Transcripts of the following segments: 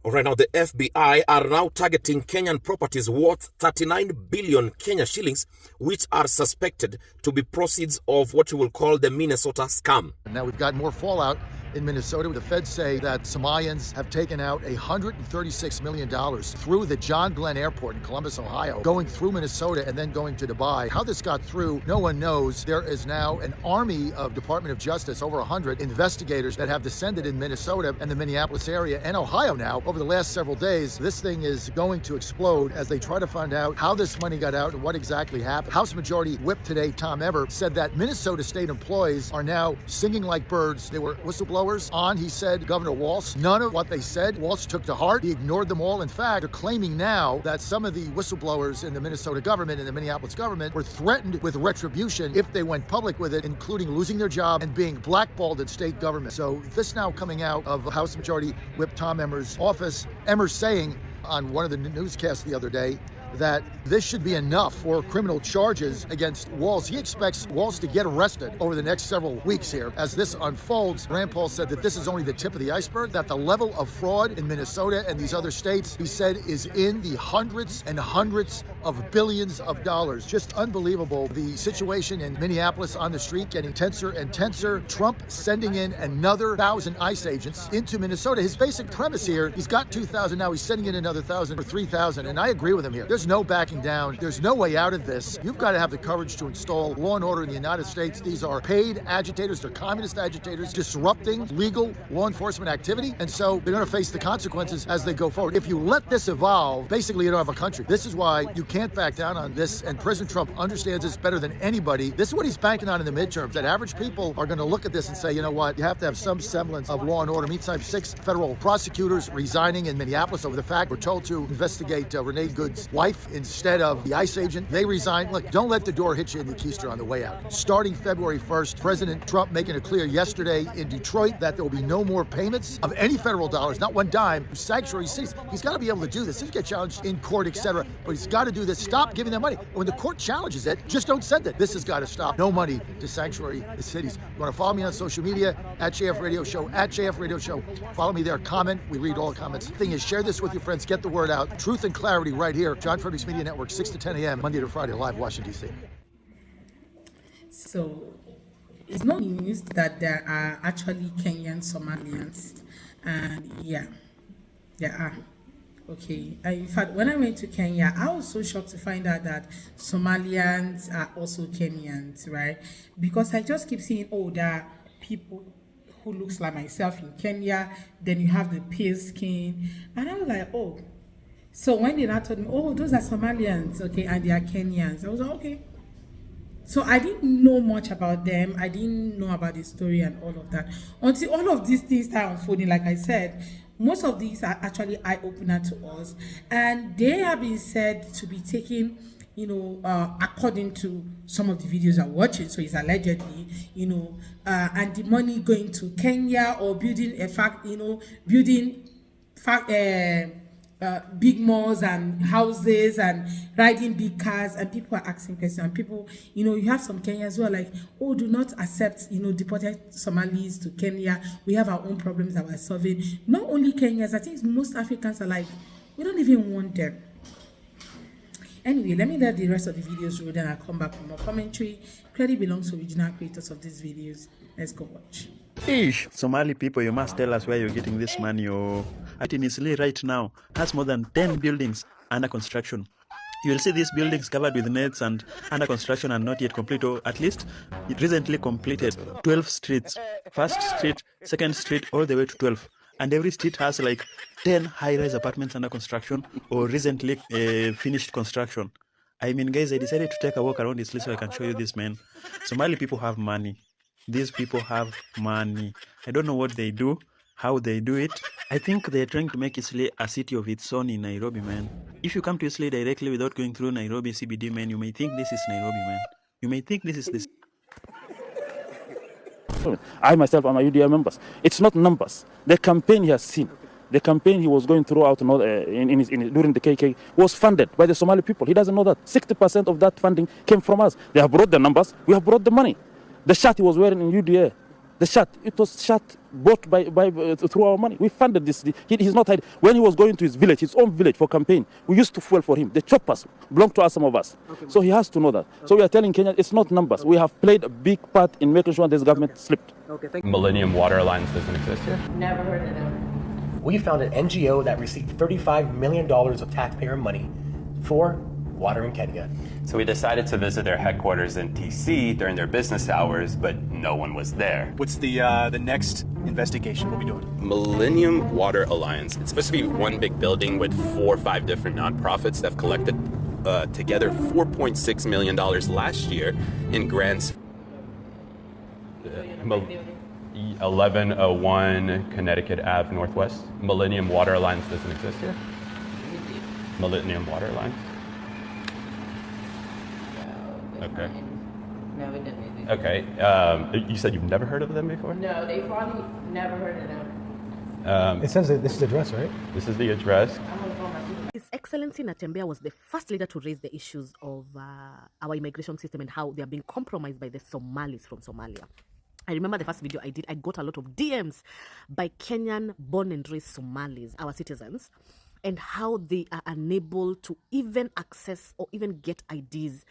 All right, now the FBI are now targeting Kenyan properties worth 39 billion Kenya shillings, which are suspected to be proceeds of what you will call the Minnesota scam. Now we've got more fallout in Minnesota. The feds say that Somalians have taken out $136 million through the John Glenn Airport in Columbus, Ohio, going through Minnesota and then going to Dubai. How this got through, no one knows. There is now an army of Department of Justice, over 100 investigators that have descended in Minnesota and the Minneapolis area and Ohio now over the last several days. This thing is going to explode as they try to find out how this money got out and what exactly happened. House Majority Whip today, Tom Everett, said that Minnesota state employees are now singing like birds. They were whistleblowers on, he said, Governor Walz. None of what they said Walz took to heart. He ignored them all. In fact, they're claiming now that some of the whistleblowers in the Minnesota government and the Minneapolis government were threatened with retribution if they went public with it, including losing their job and being blackballed in state government. So this now coming out of House Majority Whip Tom Emmer's office. Emmer saying on one of the newscasts the other day that this should be enough for criminal charges against Walz. He expects Walz to get arrested over the next several weeks here. As this unfolds, Rand Paul said that this is only the tip of the iceberg, that the level of fraud in Minnesota and these other states, he said, is in the hundreds and hundreds of billions of dollars. Just unbelievable. The situation in Minneapolis on the street getting tenser and tenser. Trump sending in another 1,000 ICE agents into Minnesota. His basic premise here, he's got 2,000 now, he's sending in another 1,000 or 3,000, and I agree with him here. There's no backing down. There's no way out of this. You've got to have the courage to install law and order in the United States. These are paid agitators. They're communist agitators disrupting legal law enforcement activity. And so they're going to face the consequences as they go forward. If you let this evolve, basically you don't have a country. This is why you can't back down on this. And President Trump understands this better than anybody. This is what he's banking on in the midterms, that average people are going to look at this and say, you know what, you have to have some semblance of law and order. Meantime, 6 federal prosecutors resigning in Minneapolis over the fact we're told to investigate Renee Good's wife instead of the ICE agent. They resigned. Look, don't let the door hit you in the keister on the way out. Starting February 1st, President Trump making it clear yesterday in Detroit that there will be no more payments of any federal dollars, not one dime, to sanctuary cities. He's got to be able to do this. He'll get challenged in court, etc. But he's got to do this. Stop giving them money. When the court challenges it, just don't send it. This has got to stop. No money to sanctuary cities. You want to follow me on social media, at JF Radio Show, at JF Radio Show. Follow me there. Comment. We read all the comments. The thing is, share this with your friends. Get the word out. Truth and clarity right here. John Frederick's Media Network, 6 to 10 a.m., Monday to Friday, live, Washington, D.C. So it's not news that there are actually Kenyan Somalians, and yeah, there are. Okay, in fact, when I went to Kenya, I was so shocked to find out that Somalians are also Kenyans, right? Because I just keep seeing, oh, there are people who looks like myself in Kenya, then you have the pale skin, and I was like, oh. So when they now told me, oh, those are Somalians, okay, and they are Kenyans, I was like, okay. So I didn't know much about them. I didn't know about the story and all of that. Until all of these things start unfolding, like I said, most of these are actually eye-opener to us. And they have been said to be taken, according to some of the videos I'm watching, so it's allegedly, and the money going to Kenya or building big malls and houses and riding big cars, and people are asking questions. And people, you have some Kenyans who are like, oh, do not accept, deported Somalis to Kenya. We have our own problems that we're solving. Not only Kenyans, I think most Africans are like, we don't even want them. Anyway, let me let the rest of the videos roll, then I'll come back with more commentary. Credit belongs to original creators of these videos. Let's go watch. Ish, Somali people, you must tell us where you're getting this money. In Isli right now has more than 10 buildings under construction. You will see these buildings covered with nets and under construction and not yet complete, or at least it recently completed 12 streets. First street, second street, all the way to 12. And every street has like 10 high-rise apartments under construction or recently finished construction. I mean, guys, I decided to take a walk around Isli so I can show you this, man. Somali people have money. These people have money. I don't know what they do, how they do it. I think they're trying to make Isli a city of its own in Nairobi, man. If you come to Isli directly without going through Nairobi CBD, man, you may think this is Nairobi, man. You may think this is this. I myself am a UDA members. It's not numbers. The campaign he has seen, the campaign he was going throughout during the KK was funded by the Somali people. He doesn't know that. 60% of that funding came from us. They have brought the numbers. We have brought the money. The shirt he was wearing in UDA, The shot, it was shot bought by through our money. We funded this. He's not hiding. When he was going to his village, his own village for campaign, we used to fuel for him. The choppers belong to us, some of us. Okay. So he has to know that. Okay. So we are telling Kenya, it's not numbers. Okay. We have played a big part in making sure this government slipped. Okay, thank you. Millennium Water Alliance doesn't exist here? Never heard of them. We found an NGO that received $35 million of taxpayer money for water in Kenya. So we decided to visit their headquarters in TC during their business hours, but no one was there. What's the next investigation? What are we doing? Millennium Water Alliance. It's supposed to be one big building with 4 or 5 different nonprofits that have collected together $4.6 million last year in grants. 1101 Connecticut Ave Northwest. Millennium Water Alliance doesn't exist here? Millennium Water Alliance? Okay. No, it doesn't. Okay. You said you've never heard of them before? No, they probably never heard of them. It says that this is the address, right? This is the address. His Excellency Natembeya was the first leader to raise the issues of our immigration system and how they are being compromised by the Somalis from Somalia. I remember the first video I did, I got a lot of DMs by Kenyan born and raised Somalis, our citizens, and how they are unable to even access or even get IDs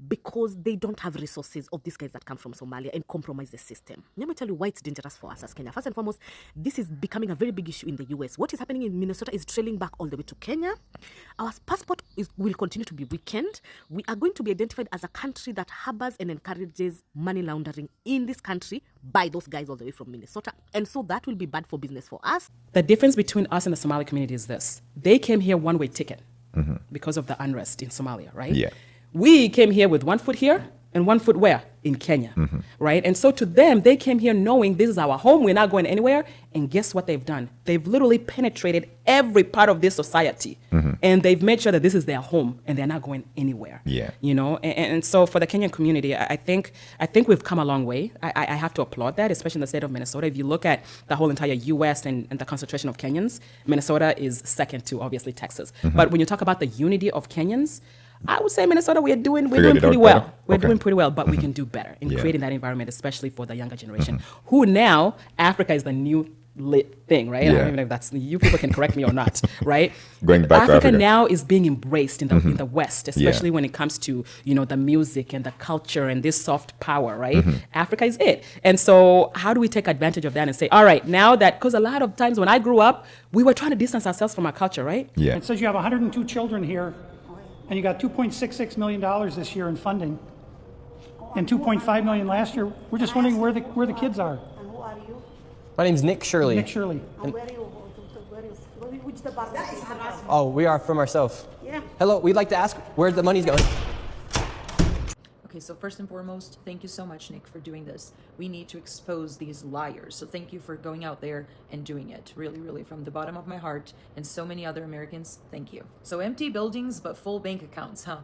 because they don't have resources of these guys that come from Somalia and compromise the system. Let me tell you why it's dangerous for us as Kenya. First and foremost, this is becoming a very big issue in the US. What is happening in Minnesota is trailing back all the way to Kenya. Our passport will continue to be weakened. We are going to be identified as a country that harbors and encourages money laundering in this country by those guys all the way from Minnesota. And so that will be bad for business for us. The difference between us and the Somali community is this. They came here one-way ticket because of the unrest in Somalia, right? Yeah. We came here with 1 foot here and 1 foot where? In Kenya, right? And so to them, they came here knowing this is our home, we're not going anywhere. And guess what they've done? They've literally penetrated every part of this society. And they've made sure that this is their home and they're not going anywhere. Yeah. You know, and so for the Kenyan community, I think we've come a long way. I have to applaud that, especially in the state of Minnesota. If you look at the whole entire US and the concentration of Kenyans, Minnesota is second to obviously Texas. But when you talk about the unity of Kenyans, I would say Minnesota, we're doing pretty well. We're doing pretty well, but we can do better in creating that environment, especially for the younger generation, who now Africa is the new lit thing, right? I don't even know if that's, you people can correct me or not, right? Going back to Africa now is being embraced in the West, especially when it comes to, you know, the music and the culture and this soft power, right? Africa is it. And so how do we take advantage of that and say, all right, now that, because a lot of times when I grew up, we were trying to distance ourselves from our culture, right? Yeah. It says you have 102 children here, and you got $2.66 million this year in funding, and $2.5 million last year. We're just wondering where the kids are. And who are you? My name's Nick Shirley. Nick Shirley. And where are you? Which department? Oh, we are from ourselves. Yeah. Hello, we'd like to ask where the money's going. Okay, so first and foremost, thank you so much, Nick, for doing this. We need to expose these liars. So thank you for going out there and doing it. Really, really, from the bottom of my heart, and so many other Americans, thank you. So empty buildings, but full bank accounts, huh?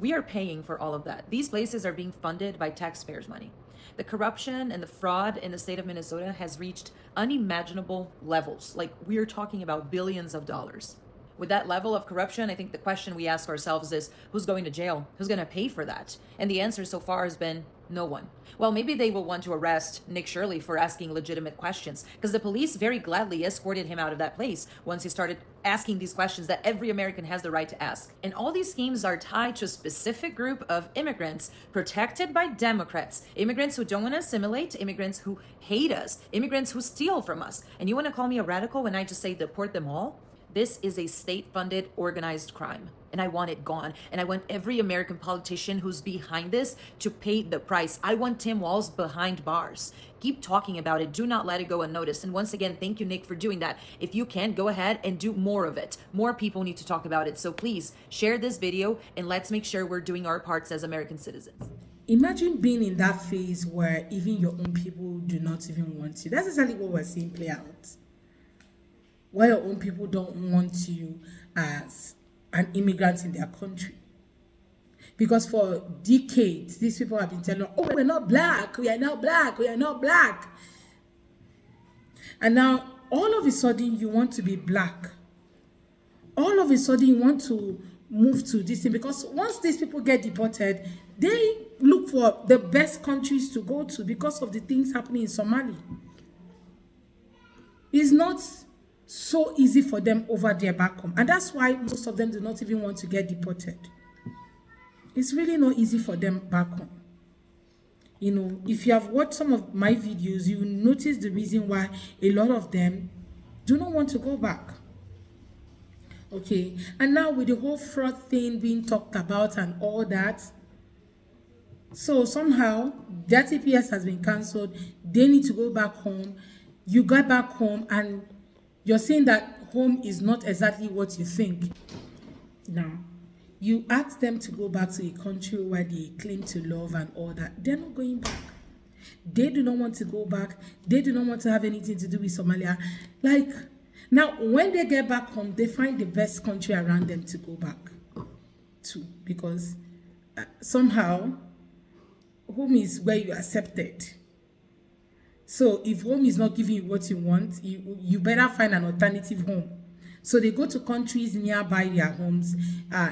We are paying for all of that. These places are being funded by taxpayers' money. The corruption and the fraud in the state of Minnesota has reached unimaginable levels. Like, we are talking about billions of dollars. With that level of corruption, I think the question we ask ourselves is, who's going to jail? Who's going to pay for that? And the answer so far has been no one. Well, maybe they will want to arrest Nick Shirley for asking legitimate questions, because the police very gladly escorted him out of that place once he started asking these questions that every American has the right to ask. And all these schemes are tied to a specific group of immigrants protected by Democrats, immigrants who don't want to assimilate, immigrants who hate us, immigrants who steal from us. And you want to call me a radical when I just say deport them all? This is a state-funded, organized crime, and I want it gone. And I want every American politician who's behind this to pay the price. I want Tim Walz behind bars. Keep talking about it. Do not let it go unnoticed. And once again, thank you, Nick, for doing that. If you can, go ahead and do more of it. More people need to talk about it. So please share this video, and let's make sure we're doing our parts as American citizens. Imagine being in that phase where even your own people do not even want you. That's exactly what we're seeing play out. Why your own people don't want you as an immigrant in their country. Because for decades, these people have been telling, oh, we're not black, we are not black, we are not black. And now, all of a sudden, you want to be black. All of a sudden, you want to move to this thing, because once these people get deported, they look for the best countries to go to because of the things happening in Somalia. It's not so easy for them over there back home, and that's why most of them do not even want to get deported. It's really not easy for them back home. You know, if you have watched some of my videos, you will notice the reason why a lot of them do not want to go back. Okay, and now with the whole fraud thing being talked about and all that, so somehow their TPS has been cancelled. They need to go back home. You got back home and you're saying that home is not exactly what you think. Now, you ask them to go back to a country where they claim to love and all that. They're not going back. They do not want to go back. They do not want to have anything to do with Somalia. Like, now, when they get back home, they find the best country around them to go back to, because somehow home is where you are accepted. So if home is not giving you what you want, you better find an alternative home. So they go to countries nearby their homes,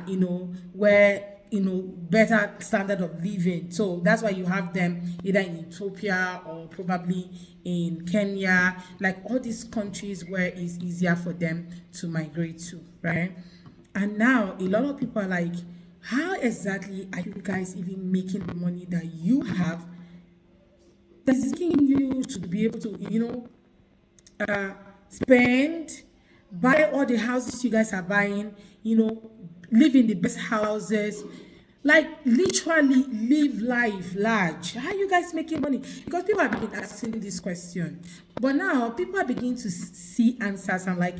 you know, where, you know, better standard of living. So that's why you have them either in Ethiopia or probably in Kenya, like all these countries where it's easier for them to migrate to, right? And now a lot of people are like, how exactly are you guys even making the money that you have that is making you to be able to, you know, spend, buy all the houses you guys are buying, you know, live in the best houses, like literally live life large? How are you guys making money? Because people have been asking this question, but now people are beginning to see answers. I'm like,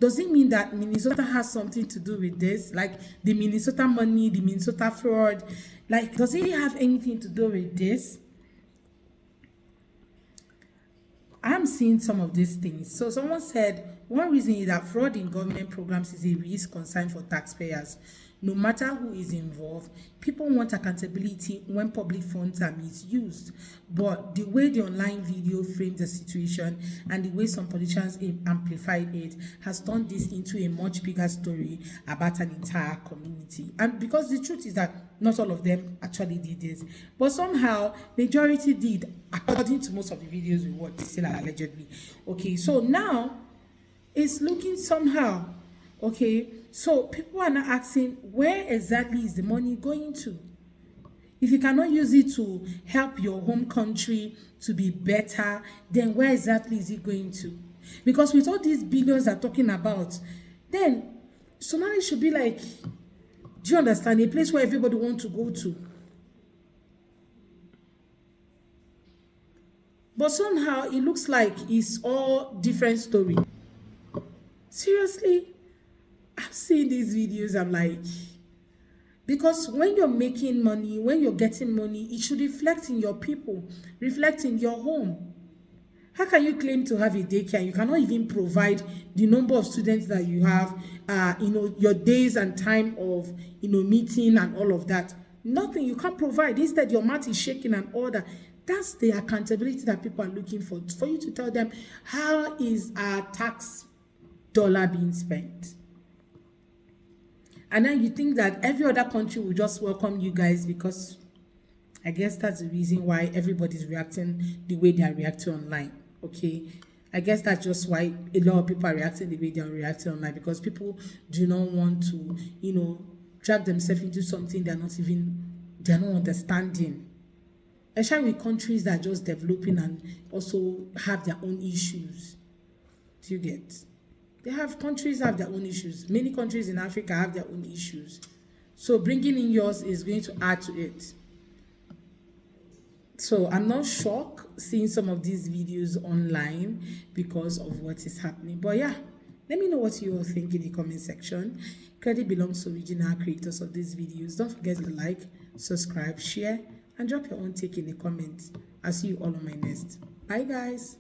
does it mean that Minnesota has something to do with this? Like the Minnesota money, the Minnesota fraud, like does it have anything to do with this? I'm seeing some of these things. So someone said one reason is that fraud in government programs is a risk concern for taxpayers. No matter who is involved, people want accountability when public funds are misused. But the way the online video framed the situation and the way some politicians amplified it has turned this into a much bigger story about an entire community. And because the truth is that not all of them actually did this, but somehow majority did, according to most of the videos we watched, still allegedly. Okay, so now it's looking somehow. Okay, so people are now asking, where exactly is the money going to? If you cannot use it to help your home country to be better, then where exactly is it going to? Because with all these billions they're talking about, then Somalia should be like, do you understand, a place where everybody wants to go to. But somehow it looks like it's all different story. Seriously? I'm seeing these videos, I'm like, because when you're making money, when you're getting money, it should reflect in your people, reflect in your home. How can you claim to have a daycare? You cannot even provide the number of students that you have, you know, your days and time of, you know, meeting and all of that. Nothing, you can't provide. Instead, your mouth is shaking and all that. That's the accountability that people are looking for you to tell them, how is our tax dollar being spent? And then you think that every other country will just welcome you guys, because I guess that's the reason why everybody's reacting the way they are reacting online. Okay, I guess that's just why a lot of people are reacting the way they are reacting online, because people do not want to, you know, drag themselves into something they're not understanding. Especially with countries that are just developing and also have their own issues. Do you get? They have countries have their own issues. Many countries in Africa have their own issues. So bringing in yours is going to add to it. So I'm not shocked seeing some of these videos online because of what is happening. But yeah, let me know what you all think in the comment section. Credit belongs to original creators of these videos. Don't forget to like, subscribe, share, and drop your own take in the comments. I'll see you all on my next. Bye guys.